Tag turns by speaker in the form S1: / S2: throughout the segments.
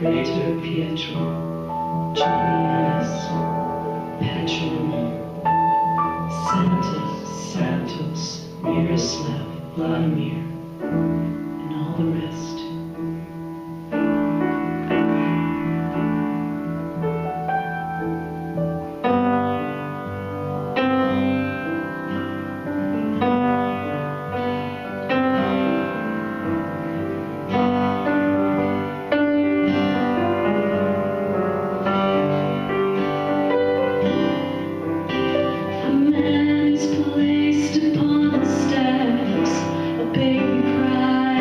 S1: Frater Pietro, Julianus, Petronum, Santos, Miroslav, Vladimir, and all the rest. Placed upon the steps, a baby cries.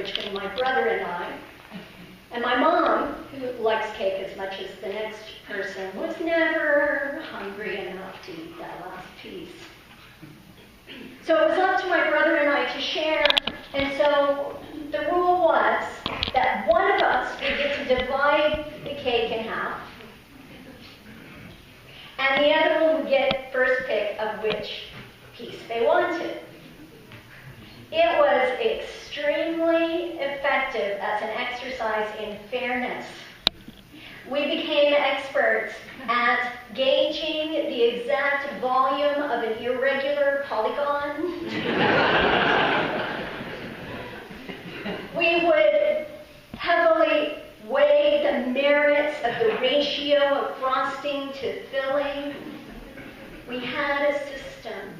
S2: between my brother and I. And my mom, who likes cake as much as the next person, was never hungry enough to eat that last piece. So it was up to my brother and I to share, and so the rule was that one of us would get to divide the cake in half, and the other one would get first pick of which piece they wanted. It was extremely effective as an exercise in fairness. We became experts at gauging the exact volume of an irregular polygon. We would heavily weigh the merits of the ratio of frosting to filling. We had a system,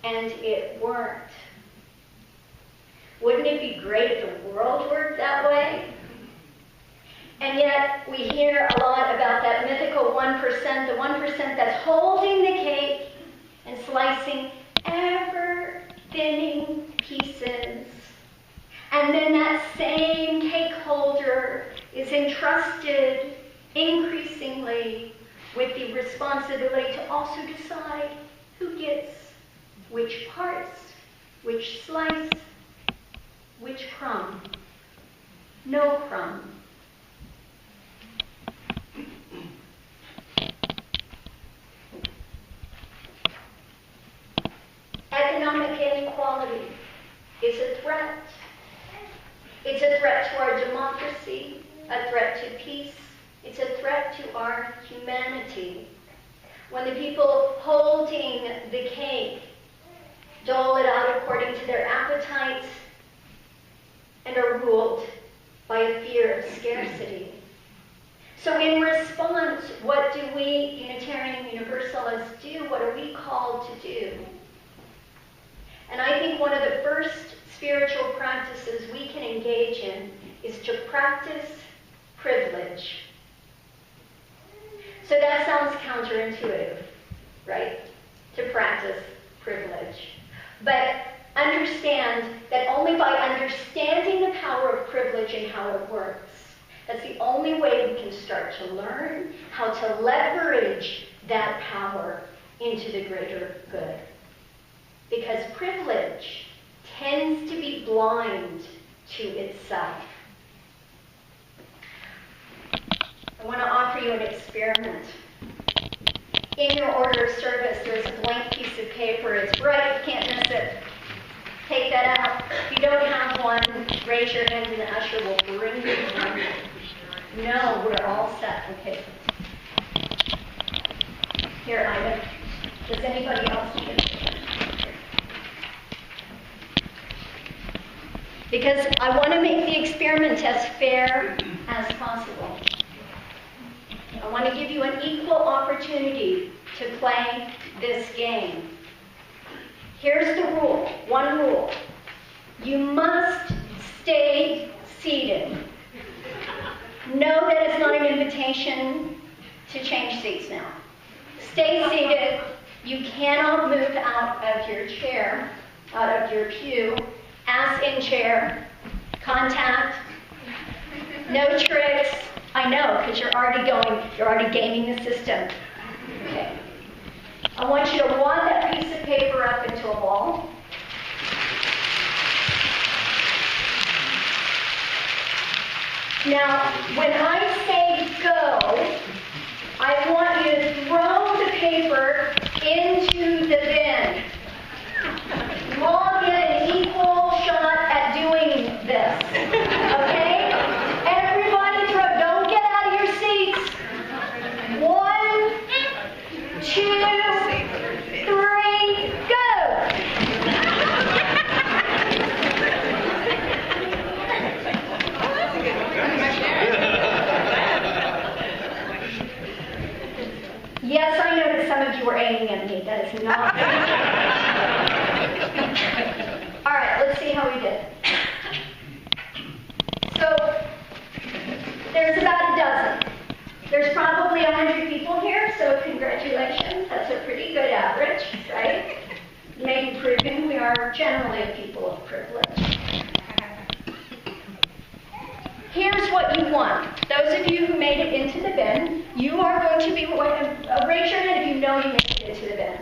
S2: and it worked. Wouldn't it be great if the world worked that way? And yet, we hear a lot about that mythical 1%, the 1% that's holding the cake and slicing ever-thinning pieces. And then that same cake holder is entrusted increasingly with the responsibility to also decide who gets which parts, which slice, which crumb. No crumb. Economic inequality is a threat. It's a threat to our democracy, a threat to peace. It's a threat to our humanity. When the people holding the cake dole it out according to their appetites and are ruled by a fear of scarcity. So in response, what do we Unitarian Universalists do? What are we called to do? And I think one of the first spiritual practices we can engage in is to practice privilege. So that sounds counterintuitive, right? To practice privilege. But understand that only by understanding the power of privilege and how it works, that's the only way we can start to learn how to leverage that power into the greater good. Because privilege tends to be blind to itself. I want to offer you an experiment. In your order of service, there's a blank piece of paper. It's bright, you can't miss it. Take that out. If you don't have one, raise your hand and the usher will bring you one. No, we're all set. Okay. Here, Ida. Does anybody else need it? Because I want to make the experiment as fair as possible. I want to give you an equal opportunity to play this game. Here's the rule, one rule. You must stay seated. Know that it's not an invitation to change seats now. Stay seated. You cannot move out of your chair, out of your pew. Ass in chair. Contact. No tricks. I know, because you're already gaming the system. Okay. I want you to wad that piece of paper up into a ball. Now, when I say go, I want you to throw the paper into the bin. You all get an equal shot at doing this. Okay? Everybody throw. Don't get out of your seats. 1, 2, 3, go! Yes, I know that some of you were aiming at me. That is not. All right, let's see how we did. So, there's about a dozen. There's probably 100 people here, so congratulations. That's a pretty good average, right? Maybe proven we are generally a people of privilege. Here's what you want. Those of you who made it into the bin, you are going to be, raise your hand if you know you made it into the bin.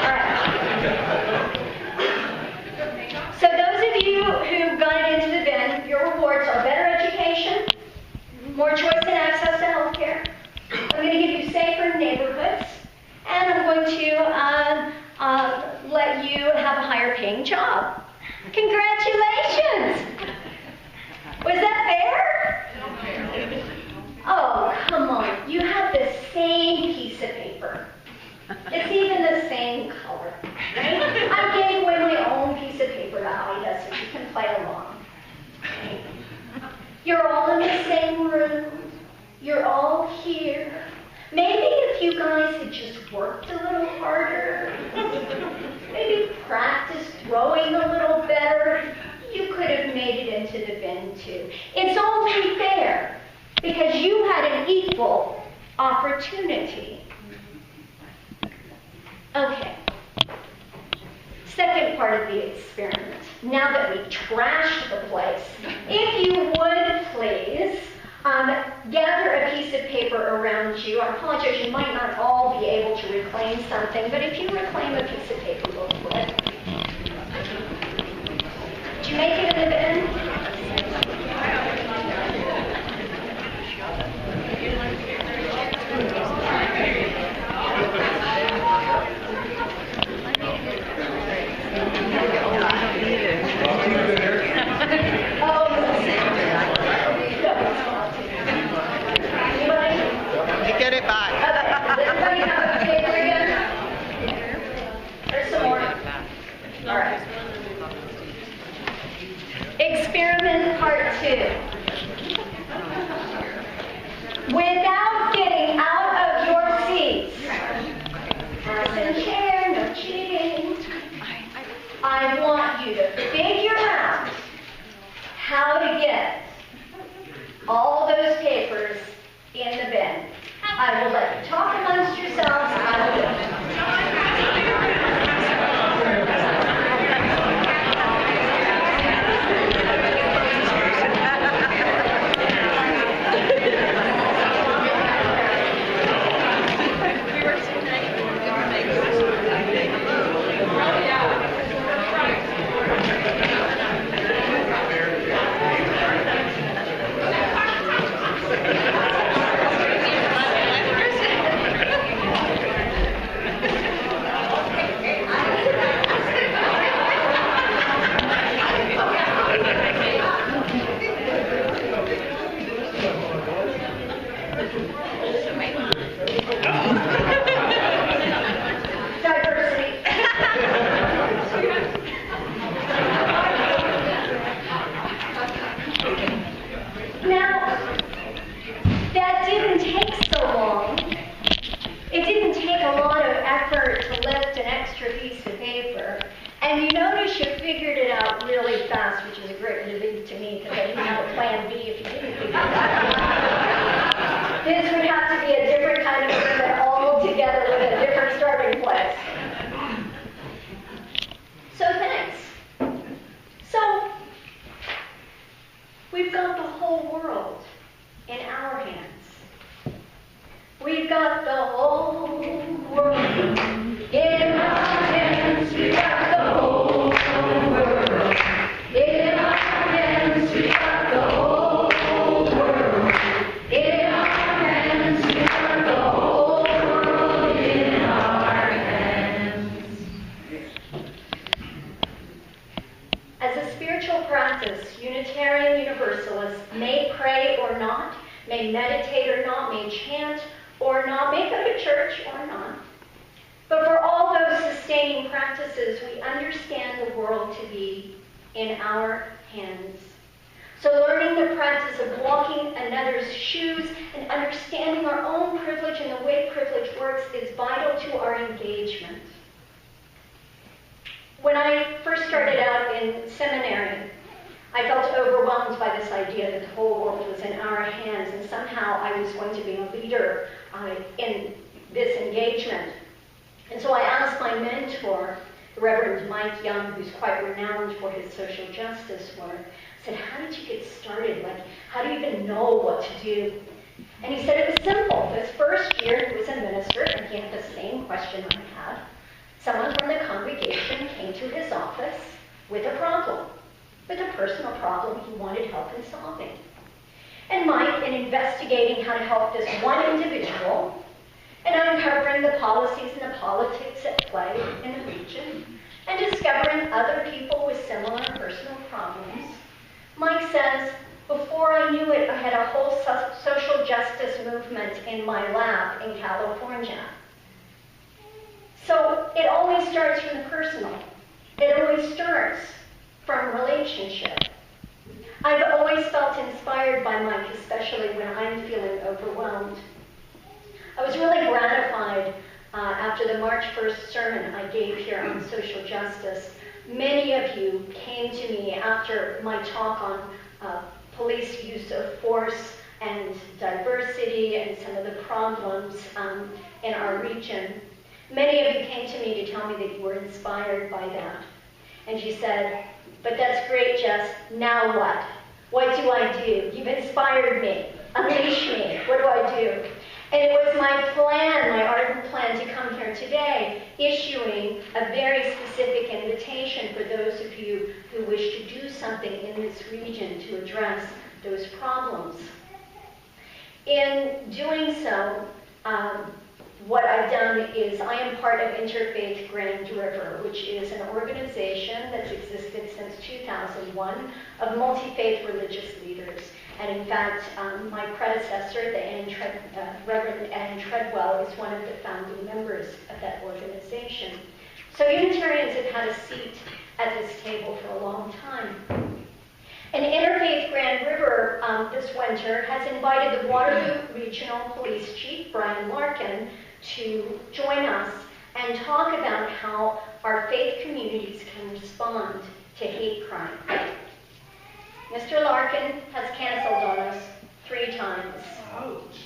S2: All right. So those of you who got it into the bin, your rewards are better education, more choice and access to health care. I'm going to give you safer neighborhoods, and I'm going to let you have a higher paying job. Congratulations! Was that fair? Oh, come on. You have the same piece of paper. It's even the same color. Right? I gave away my own piece of paper to Ida so she can play along. Right? You're all in the same room. You're all here. Maybe if you guys had just worked a little harder, maybe practiced throwing a little better, you could have made it into the bin too. It's only fair because you had an equal opportunity. Okay. Second part of the experiment. Now that we trashed the place, if you would please gather a piece of paper around you. I apologize, you might not all be able to reclaim something, but if you reclaim a piece of paper real quick. Did you make it in the bin?
S3: Get it back.
S2: Does everybody have a paper again? There's some more. All right. Experiment part 2. Without getting out of your seats, fasten chair, no cheating. I want you to figure out how to get all those papers in the bin. I will let you talk amongst yourselves. I will do it. Unitarian Universalists may pray or not, may meditate or not, may chant or not, may go to church or not. But for all those sustaining practices, we understand the world to be in our hands. So learning the practice of walking another's shoes and understanding our own privilege and the way privilege works is vital to our engagement. When I first started out in seminary, I felt overwhelmed by this idea that the whole world was in our hands and somehow I was going to be a leader in this engagement. And so I asked my mentor Reverend Mike Young, who's quite renowned for his social justice work, said, how did you get started? Like, how do you even know what to do? And he said it was simple. This first year he was a minister, and he had the same question I had. Someone from the congregation came to his office with a problem, with a personal problem he wanted help in solving. And Mike, in investigating how to help this one individual, and uncovering the policies and the politics at play in the region, and discovering other people with similar personal problems, Mike says, before I knew it, I had a whole social justice movement in my lap in California. So it always starts from the personal. It always starts from relationship. I've always felt inspired by Mike, especially when I'm feeling overwhelmed. I was really gratified after the March 1st sermon I gave here on social justice. Many of you came to me after my talk on police use of force and diversity and some of the problems in our region. Many of you came to me to tell me that you were inspired by that. And you said, but that's great, Jess, now what? What do I do? You've inspired me. Unleash me. What do I do? And it was my plan, my ardent plan, to come here today, issuing a very specific invitation for those of you who wish to do something in this region to address those problems. In doing so, what I've done is I am part of Interfaith Grand River, which is an organization that's existed since 2001 of multi-faith religious leaders. And in fact, my predecessor, Reverend Ann Treadwell, is one of the founding members of that organization. So Unitarians have had a seat at this table for a long time. And Interfaith Grand River this winter has invited the Waterloo Regional Police Chief, Brian Larkin, to join us and talk about how our faith communities can respond to hate crime. Mr. Larkin has canceled on us 3 times.
S3: Ouch.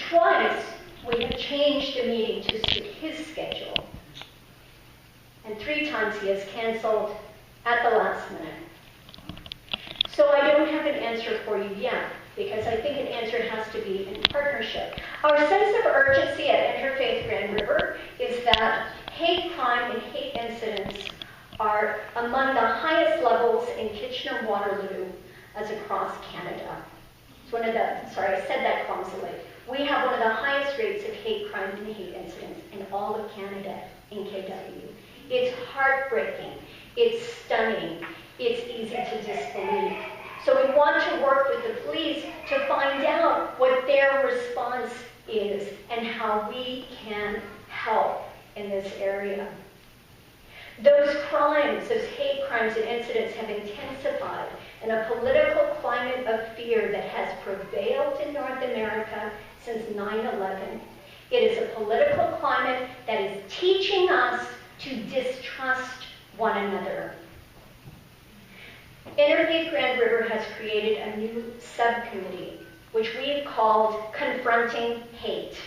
S2: Twice, we have changed the meeting to suit his schedule. And 3 times he has canceled at the last minute. So I don't have an answer for you yet, because I think an answer has to be in partnership. Our sense of urgency at Interfaith Grand River is that hate crime and hate incidents are among the highest levels in Kitchener-Waterloo as across Canada. It's one of the, sorry, I said that clumsily. We have one of the highest rates of hate crime and hate incidents in all of Canada in KW. It's heartbreaking. It's stunning. It's easy to disbelieve. So we want to work with the police to find out what their response is and how we can help in this area. Those crimes, those hate crimes and incidents have intensified in a political climate of fear that has prevailed in North America since 9/11. It is a political climate that is teaching us to distrust one another. Interfaith Grand River has created a new subcommittee, which we've called Confronting Hate.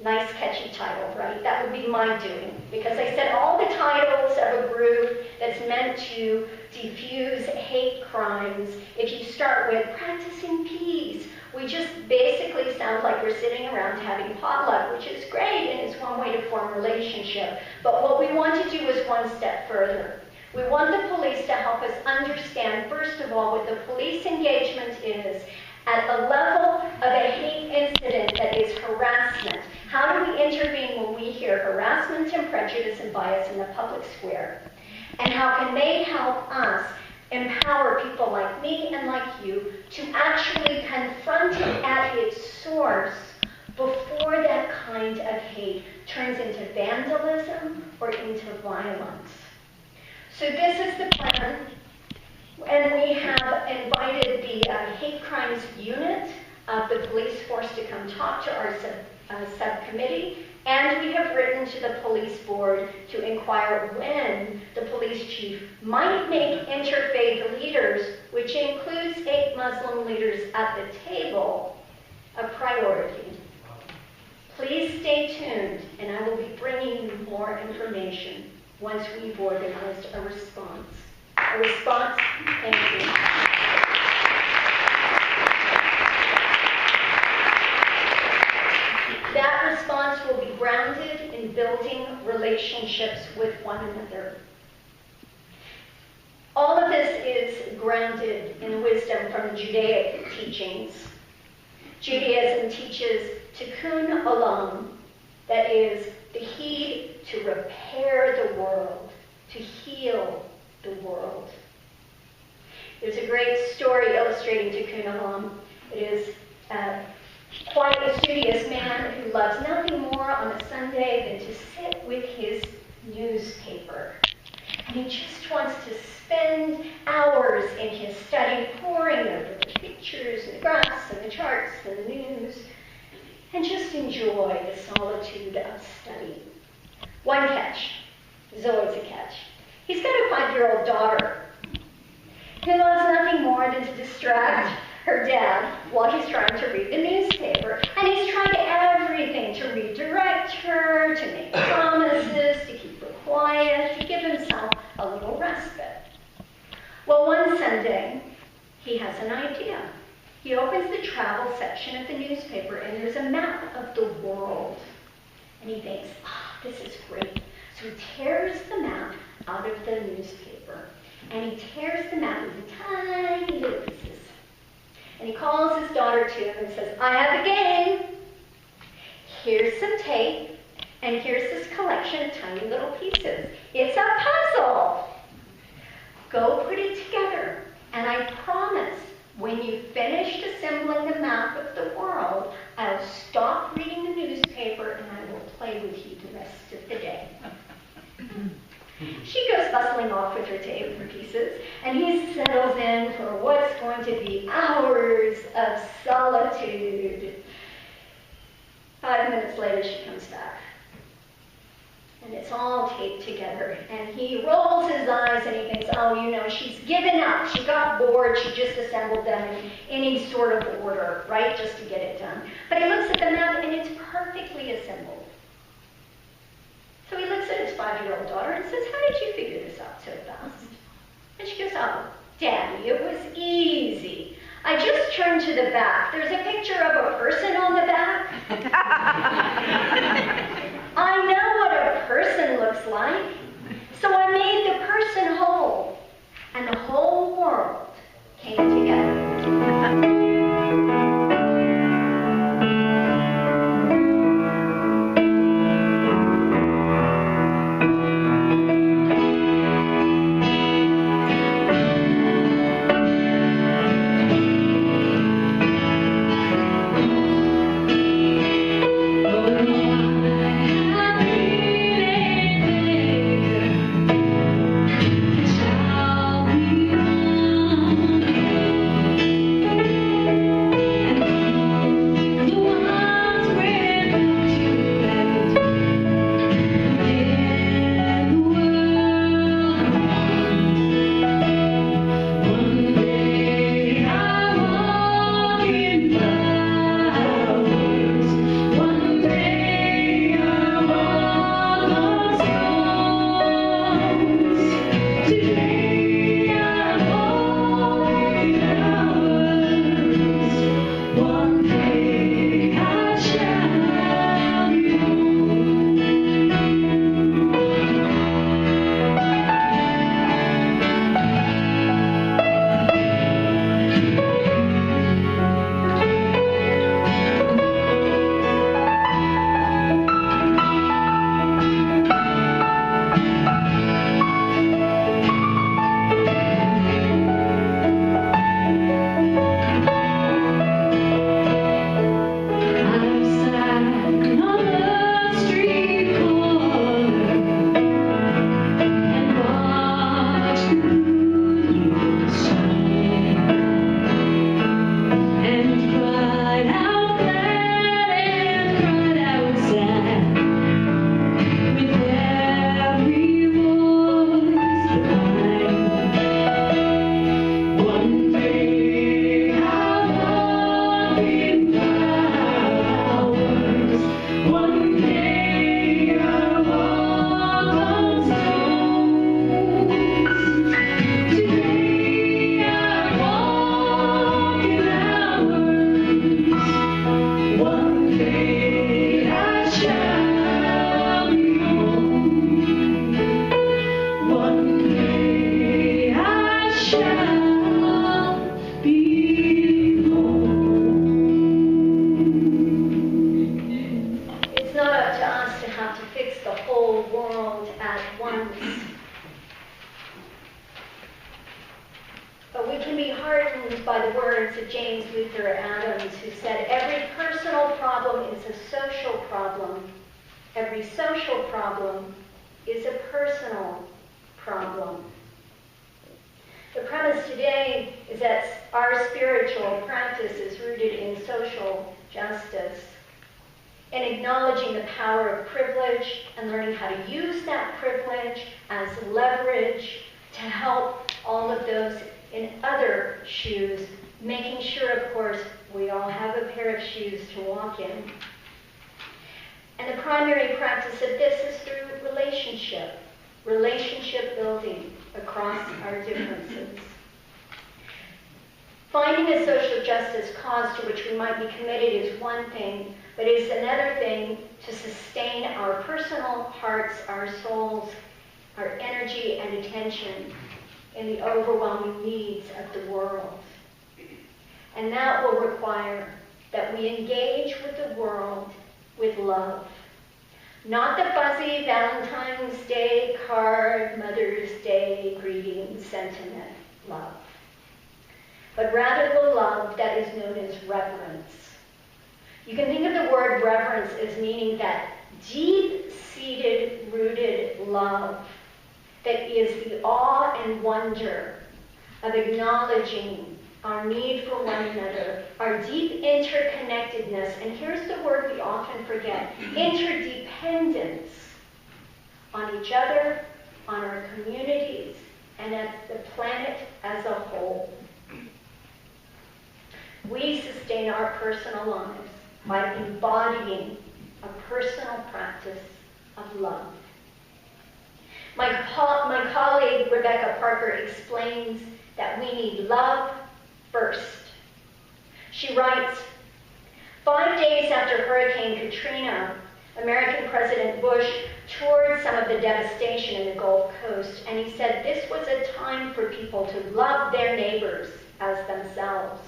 S2: Nice catchy title, right? That would be my doing, because I said all the titles of a group that's meant to diffuse hate crimes, if you start with practicing peace, we just basically sound like we're sitting around having potluck, which is great and is one way to form relationship. But what we want to do is one step further. We want the police to help us understand, first of all, what the police engagement is at the level of a hate incident that is harassment. How do we intervene when we hear harassment and prejudice and bias in the public square? And how can they help us empower people like me and like you to actually confront it at its source before that kind of hate turns into vandalism or into violence? So this is the plan, and we have invited the hate crimes unit of the police force to come talk to our subcommittee, and we have written to the police board to inquire when the police chief might make interfaith leaders, which includes 8 Muslim leaders at the table, a priority. Please stay tuned, and I will be bringing you more information. once we've organized a response. A response, thank you. That response will be grounded in building relationships with one another. All of this is grounded in wisdom from the Judaic teachings. Judaism teaches tikkun olam, that is, the heed to repair the world, to heal the world. There's a great story illustrating tikkun olam. It is quite a studious man who loves nothing more on a Sunday than to sit with his newspaper. And he just wants to spend hours in his study poring over the pictures and the graphs and the charts and the news and just enjoy the solitude of study. One catch. There's always a catch. He's got a 5-year-old daughter who loves nothing more than to distract her dad while he's trying to read the newspaper. And he's trying everything to redirect her, to make promises, to keep her quiet, to give himself a little respite. Well, one Sunday, he has an idea. He opens the travel section of the newspaper, and there's a map of the world. And he thinks, this is great. So he tears the map out of the newspaper, and he tears the map into tiny little pieces. And he calls his daughter to him and says, I have a game. Here's some tape, and here's this collection of tiny little pieces. It's a puzzle. Go put it together, and I promise, when you've finished assembling the map of the world, I'll stop reading the newspaper and I will play with you the rest of the day. She goes bustling off with her tape for pieces, and he settles in for what's going to be hours of solitude. 5 minutes later, she comes back. And it's all taped together. And he rolls his eyes and he thinks, oh, you know, she's given up. She got bored. She just assembled them in any sort of order, right, just to get it done. But he looks at the map and it's perfectly assembled. So he looks at his 5-year-old daughter and says, how did you figure this out so fast? And she goes, oh, Daddy, it was easy. I just turned to the back. There's a picture of a person on the back. I know what a person looks like. So I made the person whole. And the whole world came together. heartened by the words of James Luther Adams, who said, "Every personal problem is a social problem. Every social problem is a personal problem." The premise today is that our spiritual practice is rooted in social justice, in acknowledging the power of privilege and learning how to use that privilege as leverage to help all of those in other shoes, making sure, of course, we all have a pair of shoes to walk in. And the primary practice of this is through relationship building across our differences. Finding a social justice cause to which we might be committed is one thing, but it is another thing to sustain our personal hearts, our souls, our energy and attention in the overwhelming needs of the world. And that will require that we engage with the world with love. Not the fuzzy Valentine's Day card, Mother's Day greeting sentiment love, but rather the love that is known as reverence. You can think of the word reverence as meaning that deep-seated, rooted love that is the awe and wonder of acknowledging our need for one another, our deep interconnectedness, and here's the word we often forget, interdependence on each other, on our communities, and at the planet as a whole. We sustain our personal lives by embodying a personal practice of love. My colleague Rebecca Parker explains that we need love first. She writes, 5 days after Hurricane Katrina, American President Bush toured some of the devastation in the Gulf Coast, and he said this was a time for people to love their neighbors as themselves.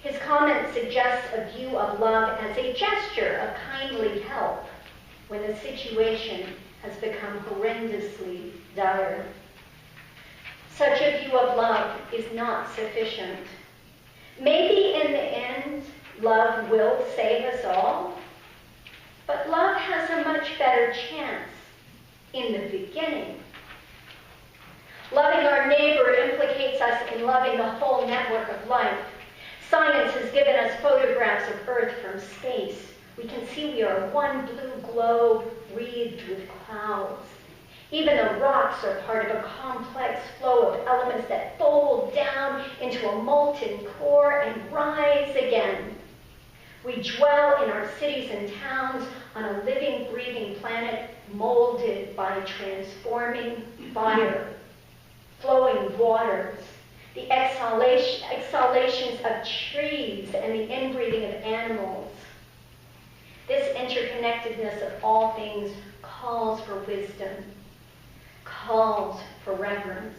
S2: His comment suggests a view of love as a gesture of kindly help when the situation has become horrendously dire. Such a view of love is not sufficient. Maybe in the end, love will save us all, but love has a much better chance in the beginning. Loving our neighbor implicates us in loving the whole network of life. Science has given us photographs of Earth from space. We can see we are one blue globe wreathed with clouds. Even the rocks are part of a complex flow of elements that fold down into a molten core and rise again. We dwell in our cities and towns on a living, breathing planet molded by transforming fire, flowing waters, the exhalations of trees, and the inbreathing of animals. This interconnectedness of all things calls for wisdom, calls for reverence.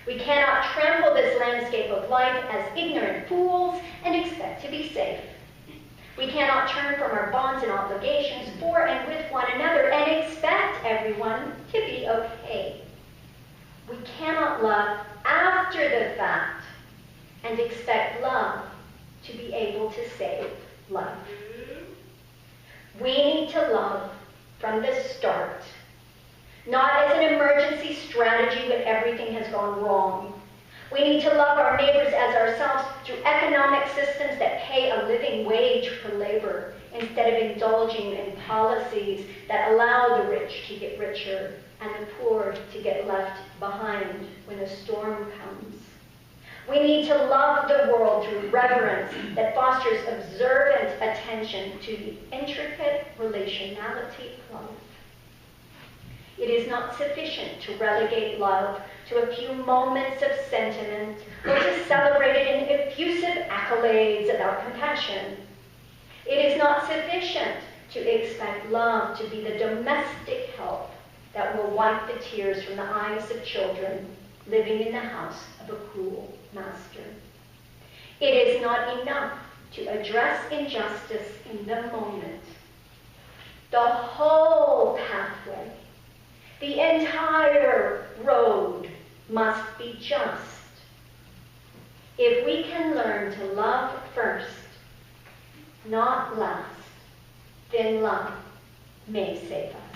S2: We cannot trample this landscape of life as ignorant fools and expect to be safe. We cannot turn from our bonds and obligations for and with one another and expect everyone to be okay. We cannot love after the fact and expect love to be able to save life. We need to love from the start, not as an emergency strategy when everything has gone wrong. We need to love our neighbors as ourselves through economic systems that pay a living wage for labor instead of indulging in policies that allow the rich to get richer and the poor to get left behind when a storm comes. We need to love the world through reverence that fosters observant attention to the intricate relationality of life. It is not sufficient to relegate love to a few moments of sentiment or to celebrate it in effusive accolades about compassion. It is not sufficient to expect love to be the domestic help that will wipe the tears from the eyes of children living in the house of a cruel master. It is not enough to address injustice in the moment. The whole pathway, the entire road must be just. If we can learn to love first, not last, then love may save us.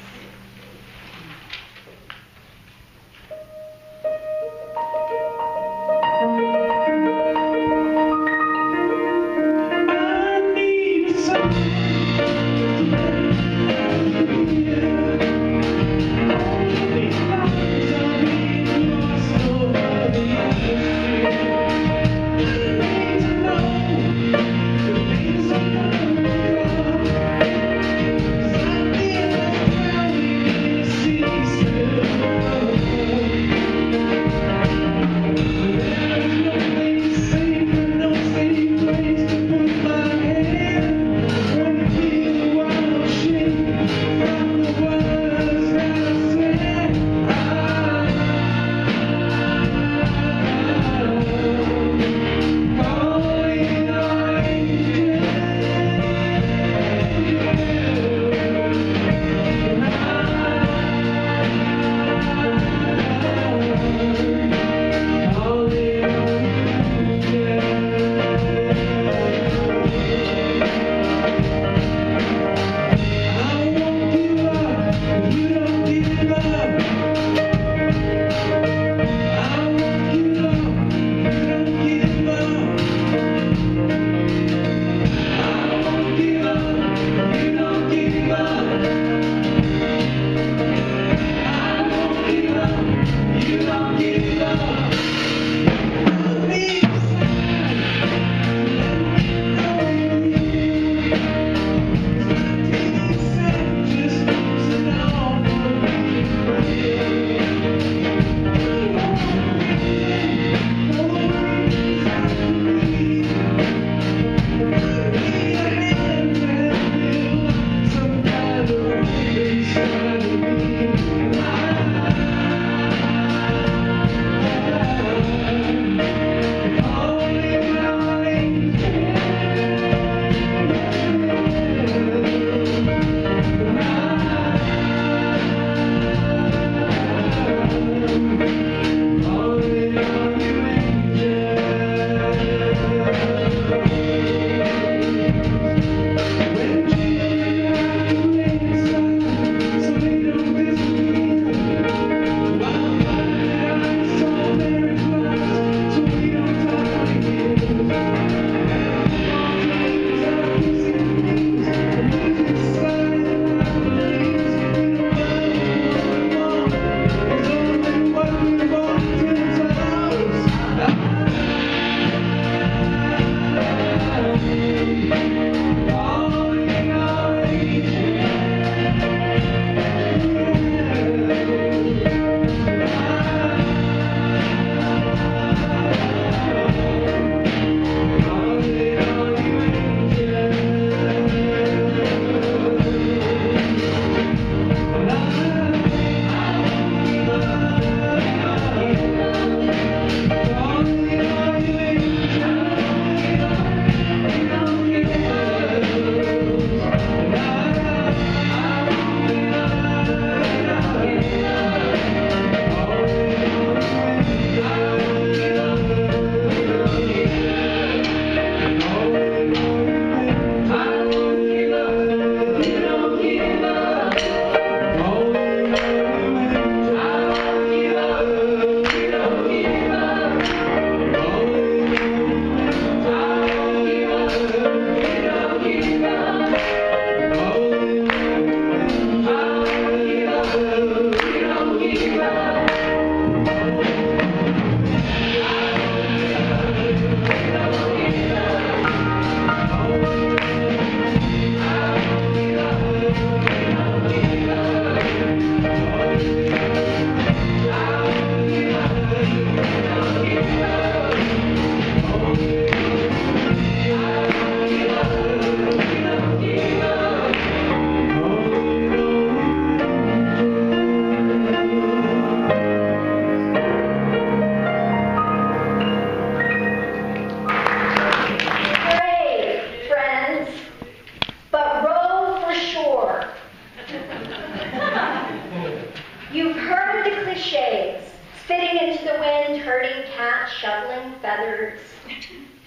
S2: the wind, herding cats, shoveling feathers.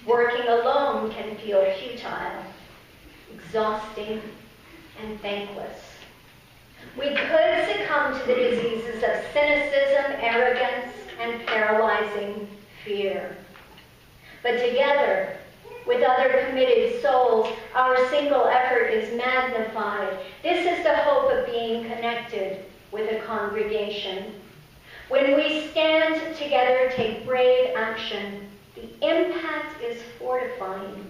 S2: Working alone can feel futile, exhausting, and thankless. We could succumb to the diseases of cynicism, arrogance, and paralyzing fear. But together, with other committed souls, our single effort is magnified. This is the hope of being connected with a congregation. When we stand together, take brave action, the impact is fortifying.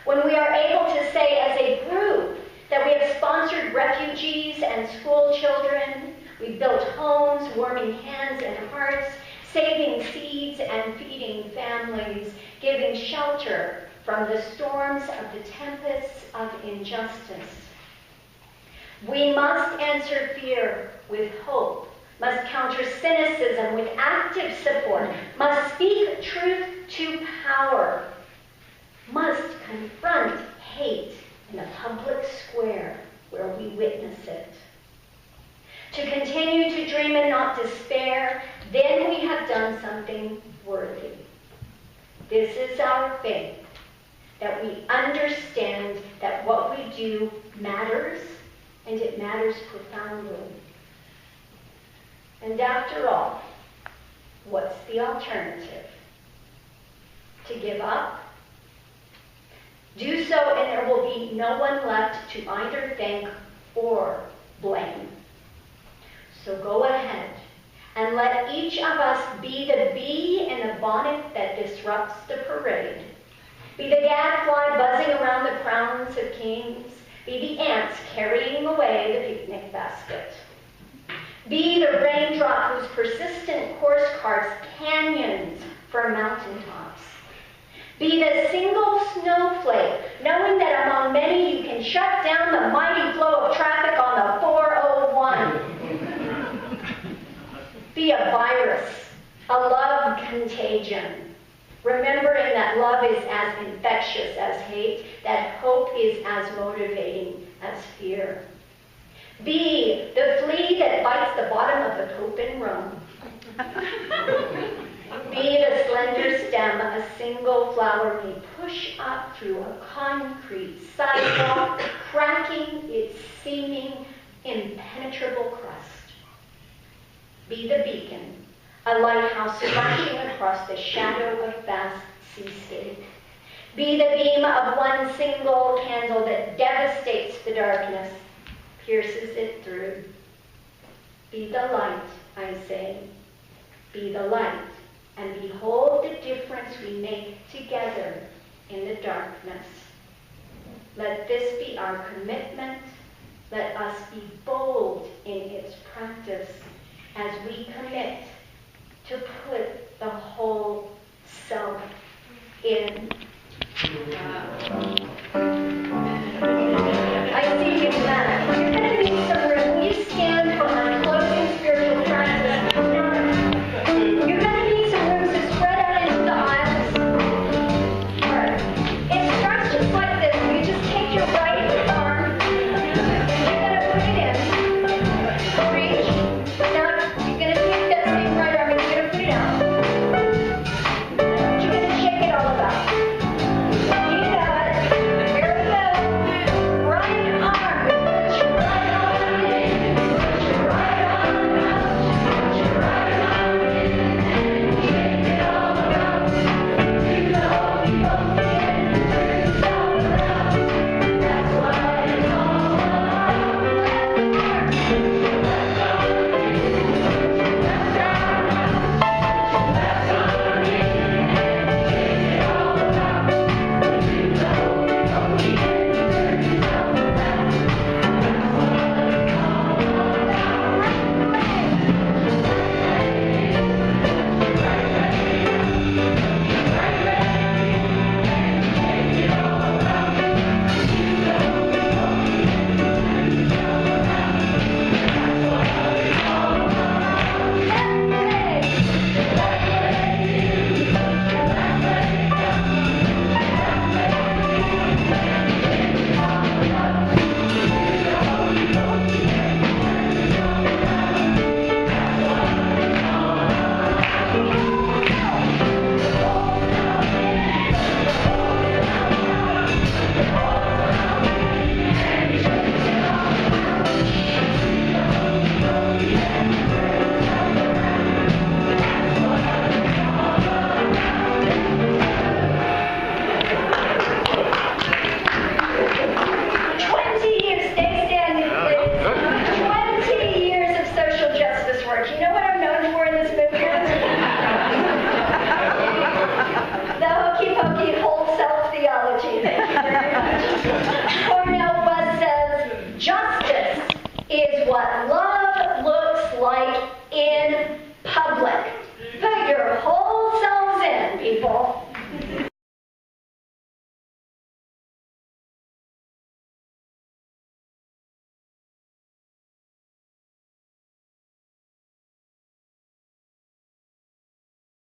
S2: When we are able to say as a group that we have sponsored refugees and school children, we built homes, warming hands and hearts, saving seeds and feeding families, giving shelter from the storms of the tempests of injustice. We must answer fear with hope, must counter cynicism with active support, must speak truth to power, must confront hate in the public square where we witness it. To continue to dream and not despair, then we have done something worthy. This is our faith, that we understand that what we do matters, and it matters profoundly. And after all, what's the alternative? To give up? Do so and there will be no one left to either thank or blame. So go ahead and let each of us be the bee in the bonnet that disrupts the parade. Be the gadfly buzzing around the crowns of kings. Be the ants carrying away the picnic basket. Be the raindrop whose persistent course carves canyons for mountaintops. Be the single snowflake, knowing that among many you can shut down the mighty flow of traffic on the 401. Be a virus, a love contagion, remembering that love is as infectious as hate, that hope is as motivating as fear. Be the flea that bites the bottom of the Pope in Rome. Be the slender stem a single flower may push up through a concrete sidewalk, cracking its seeming impenetrable crust. Be the beacon, a lighthouse flashing across the shadow of vast seascape. Be the beam of one single candle that devastates the darkness, pierces it through. Be the light, I say. Be the light, and behold the difference we make together in the darkness. Let this be our commitment. Let us be bold in its practice as we commit to put the whole self in